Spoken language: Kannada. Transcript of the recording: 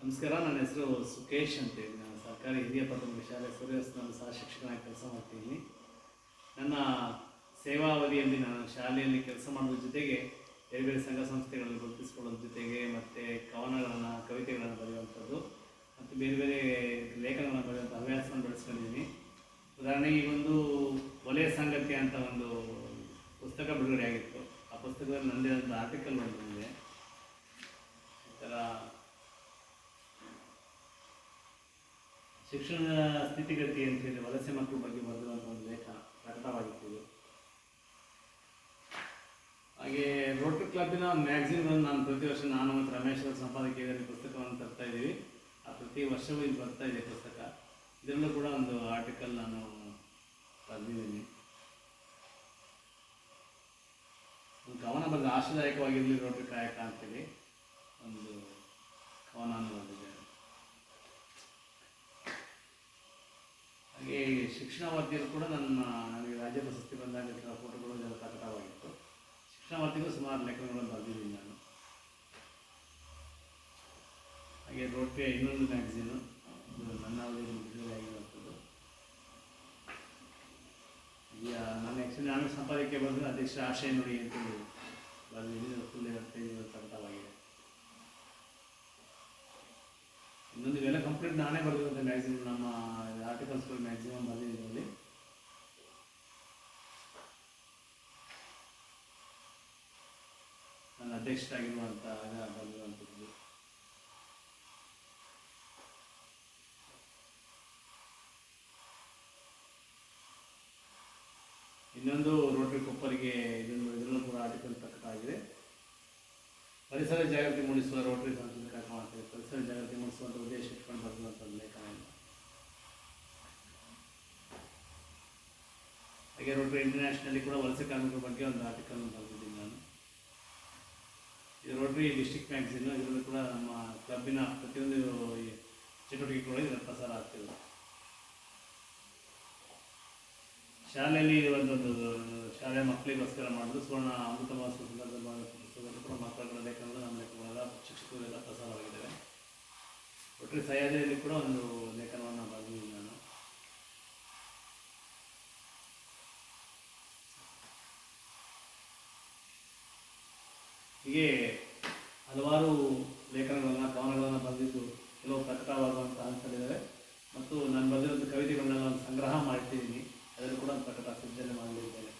ನಮಸ್ಕಾರ. ನನ್ನ ಹೆಸರು ಸುಕೇಶ್ ಅಂತೇಳಿ. ನಾನು ಸರ್ಕಾರಿ ಹಿರಿಯ ಪ್ರಾಥಮಿಕ ಶಾಲೆ ಸೂರ್ಯಾಸ್ತನಲ್ಲಿ ಸಹ ಶಿಕ್ಷಕನಾಗಿ ಕೆಲಸ ಮಾಡ್ತೀನಿ. ನನ್ನ ಸೇವಾವಧಿಯಲ್ಲಿ ನಾನು ಶಾಲೆಯಲ್ಲಿ ಕೆಲಸ ಮಾಡೋದ್ರ ಜೊತೆಗೆ ಬೇರೆ ಬೇರೆ ಸಂಘ ಸಂಸ್ಥೆಗಳಲ್ಲಿ ಗುರುತಿಸಿಕೊಳ್ಳೋದ್ರ ಜೊತೆಗೆ ಮತ್ತು ಕವನಗಳನ್ನು, ಕವಿತೆಗಳನ್ನು ಬರೆಯುವಂಥದ್ದು ಮತ್ತು ಬೇರೆ ಬೇರೆ ಲೇಖನಗಳನ್ನು ಬರೆಯುವಂಥ ಹವ್ಯಾಸವನ್ನು ಬೆಳೆಸ್ಕೊಂಡಿದ್ದೀನಿ. ಉದಾಹರಣೆಗೆ ಈಗೊಂದು ಒಲೆಯ ಸಂಗತಿ ಅಂತ ಒಂದು ಪುಸ್ತಕ ಬಿಡುಗಡೆ ಆಗಿತ್ತು. ಆ ಪುಸ್ತಕದಲ್ಲಿ ನನ್ನದೇ ಒಂದು ಆರ್ಟಿಕಲ್ ಬಂದಿದೆ. ಈ ಥರ ಶಿಕ್ಷಣದ ಸ್ಥಿತಿಗತಿ ಅಂತೇಳಿ ವಲಸೆ ಮಕ್ಕಳ ಬಗ್ಗೆ ಬರೆದಿರುವಂಥ ಒಂದು ಲೇಖನ ಪ್ರಕಟವಾಗಿತ್ತು. ಹಾಗೆ ರೋಟರಿ ಕ್ಲಬ್ಬಿನ ಮ್ಯಾಗ್ಝಿನ್ಗಳನ್ನು ನಾನು ಪ್ರತಿ ವರ್ಷ ನಾನು ಮತ್ತು ರಮೇಶ್ ಅವರ ಸಂಪಾದಕೀಯದಲ್ಲಿ ಪುಸ್ತಕವನ್ನು ತರ್ತಾ ಇದ್ದೀವಿ. ಆ ಪ್ರತಿ ವರ್ಷವೂ ಇದು ಬರ್ತಾ ಇದೆ ಪುಸ್ತಕ. ಇದರಲ್ಲೂ ಕೂಡ ಒಂದು ಆರ್ಟಿಕಲ್ ನಾನು ಬರೆದಿದ್ದೀನಿ. ಒಂದು ಕವನ ಬರೆದ ಆಶಾದಾಯಕವಾಗಿರಲಿ ರೋಟರಿ ಕಾಯಕ ಅಂತೇಳಿ ಒಂದು ಕವನವನ್ನು ಬರೆದಿದ್ದೇನೆ. ಹಾಗೆ ಶಿಕ್ಷಣ ವರದಿಯಲ್ಲೂ ಕೂಡ ನನಗೆ ರಾಜ್ಯ ಪ್ರಶಸ್ತಿ ಬಂದಾಗ ಫೋಟೋಗಳು ಎಲ್ಲ ಪ್ರಕಟವಾಗಿತ್ತು. ಶಿಕ್ಷಣ ವರದಿಗೂ ಸುಮಾರು ಲೇಖನಗಳನ್ನು ಬರೆದಿದ್ದೀನಿ ನಾನು. ಹಾಗೆ ರೋಟರಿಯ ಇನ್ನೊಂದು ಮ್ಯಾಗ್ಝೀನು, ಇದು ನನ್ನ ಅವಧಿಯಲ್ಲಿ ಬಿಡುಗಡೆ ಆಗಿರುವಂಥದ್ದು. ಈಗ ನಾನು ಆ್ಯಕ್ಚುಲಿ ನಾನು ಸಂಪಾದಕೀಯ ಬಂದರೆ ಅಧ್ಯಕ್ಷರ ಆಶಯ ನೋಡಿ ಅಂತೇಳಿ ಬರೆದಿದ್ದೀನಿ. ಫುಲ್ ಪ್ರಕಟವಾಗಿದೆ. ಇನ್ನೊಂದು ಇವೆಲ್ಲ ಕಂಪ್ಲೀಟ್ ನಾನೇ ಬರೆದಿರುವಂಥ ಮ್ಯಾಗ್ಝಿನ್, ನಮ್ಮ ಆರ್ಟಿಕಲ್ಸ್ಗಳು ಮ್ಯಾಕ್ಸಿಮಮ್ ಬರೆದಿದ್ದೀನಿ. ನನ್ನ ಅಧ್ಯಕ್ಷರಾಗಿರುವಂಥ ಬರೆದಿರುವಂಥದ್ದು. ಇನ್ನೊಂದು ರೋಟರಿ ಕೊಪ್ಪರಿಗೆ ಇದರಲ್ಲೂ ಕೂಡ ಆರ್ಟಿಕಲ್ ಪ್ರಕಟ ಆಗಿದೆ. ಪರಿಸರ ಜಾಗೃತಿ ಮೂಡಿಸುವ ರೋಟರಿ ಸಾಂಸ್ಕೃತಿಕ ಕಾರ್ಯಕ್ರಮ ಆಗ್ತದೆ. ಪರಿಸರ ಜಾಗೃತಿ ಮೂಡಿಸುವಂಥ ಉದ್ದೇಶ ಇಟ್ಕೊಂಡು ಬರೆದಿರುವಂಥದ್ದು ಲೇಖನ. ಹಾಗೆ ರೋಟರಿ ಇಂಟರ್ನ್ಯಾಷನಲ್ಲಿ ಕೂಡ ವಲಸೆ ಕಾರ್ಮಿಕರ ಬಗ್ಗೆ ಒಂದು ಆರ್ಟಿಕಲ್ ಬರೆದಿದ್ದೀನಿ ನಾನು. ಇದು ರೋಟರಿ ಡಿಸ್ಟ್ರಿಕ್ಟ್ ಮ್ಯಾಗ್ಝಿನ್. ಇದರಲ್ಲೂ ಕೂಡ ನಮ್ಮ ಕ್ಲಬ್ಬಿನ ಪ್ರತಿಯೊಂದು ಚಟುವಟಿಕೆಗಳು ಇದರ ಪ್ರಸಾರ ಆಗ್ತಿದೆ. ಶಾಲೆಯಲ್ಲಿ ಒಂದೊಂದು ಶಾಲೆ ಮಕ್ಕಳಿಗೋಸ್ಕರ ಮಾಡೋದು ಸುವರ್ಣ ಅಮೃತ ಮಹೋತ್ಸವ ಸಂದರ್ಭದಲ್ಲಿ ಕೂಡ ಮಕ್ಕಳ ಲೇಖನಗಳು, ನಮ್ಮ ಲೇಖನಗಳೆಲ್ಲ ಶಿಕ್ಷಕರೆಲ್ಲ ಪ್ರಸಾರವಾಗಿದ್ದಾವೆ. ರೋಟರಿ ಸಹ್ಯಾದ್ರಿಯಲ್ಲಿ ಕೂಡ ಒಂದು ಲೇಖನವನ್ನು ಬರೆದಿದ್ದೀನಿ ನಾನು. ಹೀಗೆ ಹಲವಾರು ಲೇಖನಗಳನ್ನು, ಕವನಗಳನ್ನು ಬರೆದಿದ್ದು ಕೆಲವು ಪ್ರಕಟವಾಗುವಂಥ ಹಂತಗಳಿದ್ದಾವೆ. ಮತ್ತು ನಾನು ಬರೆದಿರೋಂಥ ಕವಿತೆಗಳನ್ನೆಲ್ಲ ಒಂದು ಸಂಗ್ರಹ ಮಾಡಿಟ್ಟಿದ್ದೀನಿ. ಅದನ್ನು ಕೂಡ ಪ್ರಕಟ ಸಿದ್ಧತೆ ಮಾಡಲಿದ್ದೇನೆ.